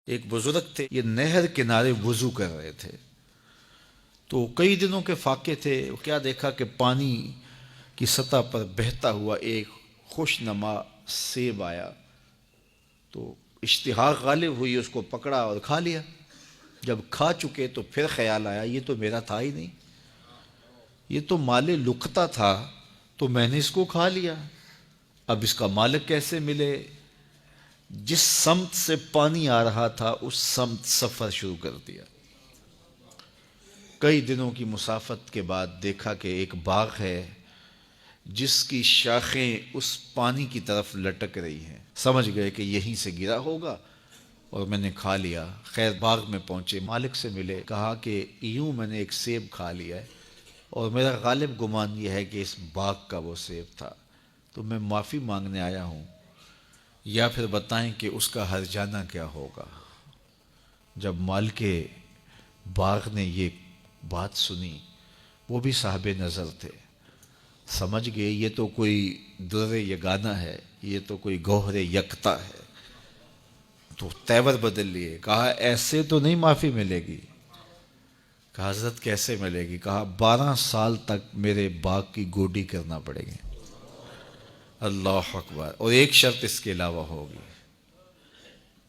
ایک بزرگ تھے، یہ نہر کنارے وضو کر رہے تھے، تو کئی دنوں کے فاقے تھے. کیا دیکھا کہ پانی کی سطح پر بہتا ہوا ایک خوش نما سیب آیا، تو اشتہا غالب ہوئی، اس کو پکڑا اور کھا لیا. جب کھا چکے تو پھر خیال آیا یہ تو میرا تھا ہی نہیں، یہ تو مال لقطہ تھا، تو میں نے اس کو کھا لیا، اب اس کا مالک کیسے ملے؟ جس سمت سے پانی آ رہا تھا اس سمت سفر شروع کر دیا. کئی دنوں کی مسافت کے بعد دیکھا کہ ایک باغ ہے جس کی شاخیں اس پانی کی طرف لٹک رہی ہیں. سمجھ گئے کہ یہیں سے گرا ہوگا اور میں نے کھا لیا. خیر باغ میں پہنچے، مالک سے ملے، کہا کہ یوں میں نے ایک سیب کھا لیا ہے اور میرا غالب گمان یہ ہے کہ اس باغ کا وہ سیب تھا، تو میں معافی مانگنے آیا ہوں، یا پھر بتائیں کہ اس کا ہرجانہ کیا ہوگا. جب مالک باغ نے یہ بات سنی، وہ بھی صاحب نظر تھے، سمجھ گئے یہ تو کوئی در یگانہ ہے، یہ تو کوئی گوہر یکتا ہے. تو تیور بدل لیے، کہا ایسے تو نہیں معافی ملے گی. کہا حضرت کیسے ملے گی؟ کہا 12 سال تک میرے باغ کی گوڈی کرنا پڑے گی. اللہ اکبر. اور ایک شرط اس کے علاوہ ہوگی.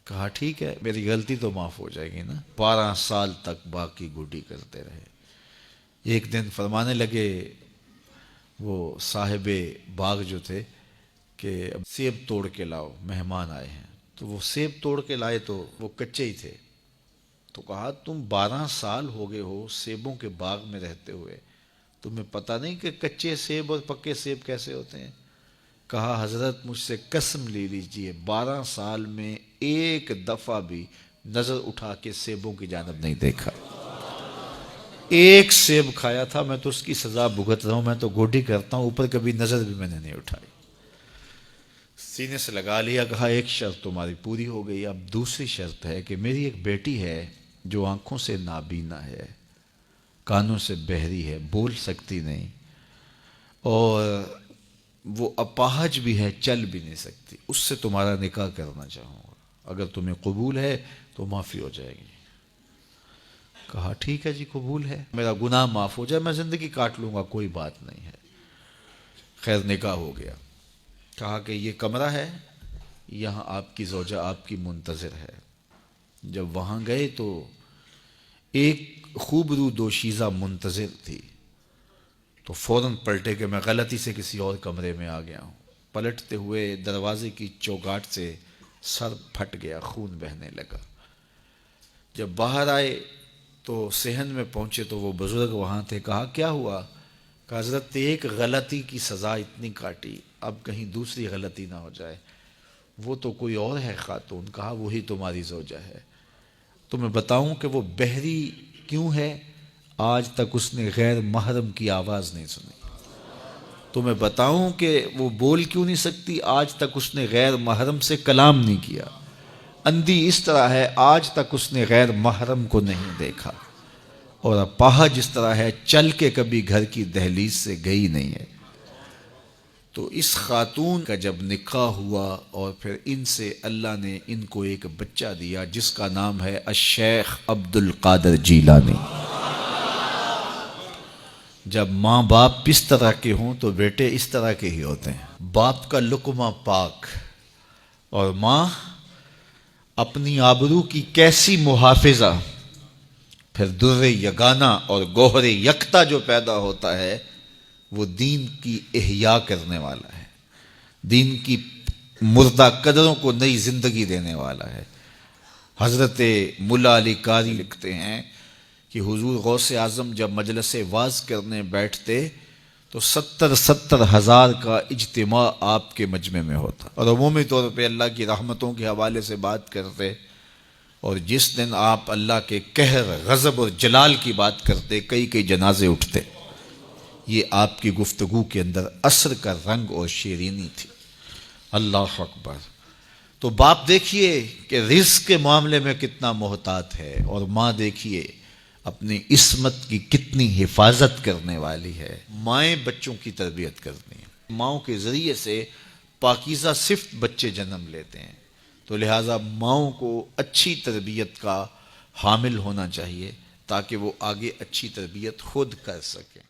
کہا ٹھیک ہے، میری غلطی تو معاف ہو جائے گی نا. 12 سال تک باغ کی گوڈی کرتے رہے. ایک دن فرمانے لگے وہ صاحب باغ جو تھے کہ اب سیب توڑ کے لاؤ، مہمان آئے ہیں. تو وہ سیب توڑ کے لائے تو وہ کچے ہی تھے. تو کہا تم 12 سال ہو گئے ہو سیبوں کے باغ میں رہتے ہوئے، تمہیں پتہ نہیں کہ کچے سیب اور پکے سیب کیسے ہوتے ہیں؟ کہا حضرت مجھ سے قسم لے لیجئے 12 سال میں ایک دفعہ بھی نظر اٹھا کے سیبوں کی جانب نہیں دیکھا. ایک سیب کھایا تھا، میں تو اس کی سزا بھگت رہا ہوں، میں تو گوڈی کرتا ہوں، اوپر کبھی نظر بھی میں نے نہیں اٹھائی. سینے سے لگا لیا. کہا ایک شرط تمہاری پوری ہو گئی، اب دوسری شرط ہے کہ میری ایک بیٹی ہے جو آنکھوں سے نابینا ہے، کانوں سے بہری ہے، بول سکتی نہیں، اور وہ اپاہج بھی ہے، چل بھی نہیں سکتی. اس سے تمہارا نکاح کرنا چاہوں گا، اگر تمہیں قبول ہے تو معافی ہو جائے گی. کہا ٹھیک ہے جی قبول ہے، میرا گناہ معاف ہو جائے، میں زندگی کاٹ لوں گا، کوئی بات نہیں ہے. خیر نکاح ہو گیا. کہا کہ یہ کمرہ ہے، یہاں آپ کی زوجہ آپ کی منتظر ہے. جب وہاں گئے تو ایک خوبرو دوشیزہ منتظر تھی، تو فوراً پلٹے کہ میں غلطی سے کسی اور کمرے میں آ گیا ہوں. پلٹتے ہوئے دروازے کی چوگاٹ سے سر پھٹ گیا، خون بہنے لگا. جب باہر آئے تو صحن میں پہنچے تو وہ بزرگ وہاں تھے. کہا کیا ہوا؟ کہ حضرت ایک غلطی کی سزا اتنی کاٹی، اب کہیں دوسری غلطی نہ ہو جائے. وہ تو کوئی اور ہے خاتون. کہا وہی تمہاری زوجہ ہے. تو میں بتاؤں کہ وہ بہری کیوں ہے؟ آج تک اس نے غیر محرم کی آواز نہیں سنی. تو میں بتاؤں کہ وہ بول کیوں نہیں سکتی؟ آج تک اس نے غیر محرم سے کلام نہیں کیا. اندھی اس طرح ہے، آج تک اس نے غیر محرم کو نہیں دیکھا. اور اپاہج اس طرح ہے، چل کے کبھی گھر کی دہلیز سے گئی نہیں ہے. تو اس خاتون کا جب نکاح ہوا اور پھر ان سے اللہ نے ان کو ایک بچہ دیا جس کا نام ہے الشیخ عبد القادر جیلانی. جب ماں باپ اس طرح کے ہوں تو بیٹے اس طرح کے ہی ہوتے ہیں. باپ کا لقمہ پاک اور ماں اپنی آبرو کی کیسی محافظہ. پھر در یگانہ اور گوہر یکتا جو پیدا ہوتا ہے وہ دین کی احیاء کرنے والا ہے، دین کی مردہ قدروں کو نئی زندگی دینے والا ہے. حضرت ملا علی قاری لکھتے ہیں کہ حضور غوث اعظم جب مجلس واعظ کرنے بیٹھتے تو 70 ہزار کا اجتماع آپ کے مجمع میں ہوتا، اور عمومی طور پہ اللہ کی رحمتوں کے حوالے سے بات کرتے. اور جس دن آپ اللہ کے قہر، غضب اور جلال کی بات کرتے کئی جنازے اٹھتے. یہ آپ کی گفتگو کے اندر عصر کا رنگ اور شیرینی تھی. اللہ اکبر. تو باپ دیکھیے کہ رزق کے معاملے میں کتنا محتاط ہے، اور ماں دیکھیے اپنی عصمت کی کتنی حفاظت کرنے والی ہے. مائیں بچوں کی تربیت کرتی ہیں، ماؤں کے ذریعے سے پاکیزہ صفت بچے جنم لیتے ہیں. تو لہٰذا ماؤں کو اچھی تربیت کا حامل ہونا چاہیے تاکہ وہ آگے اچھی تربیت خود کر سکیں۔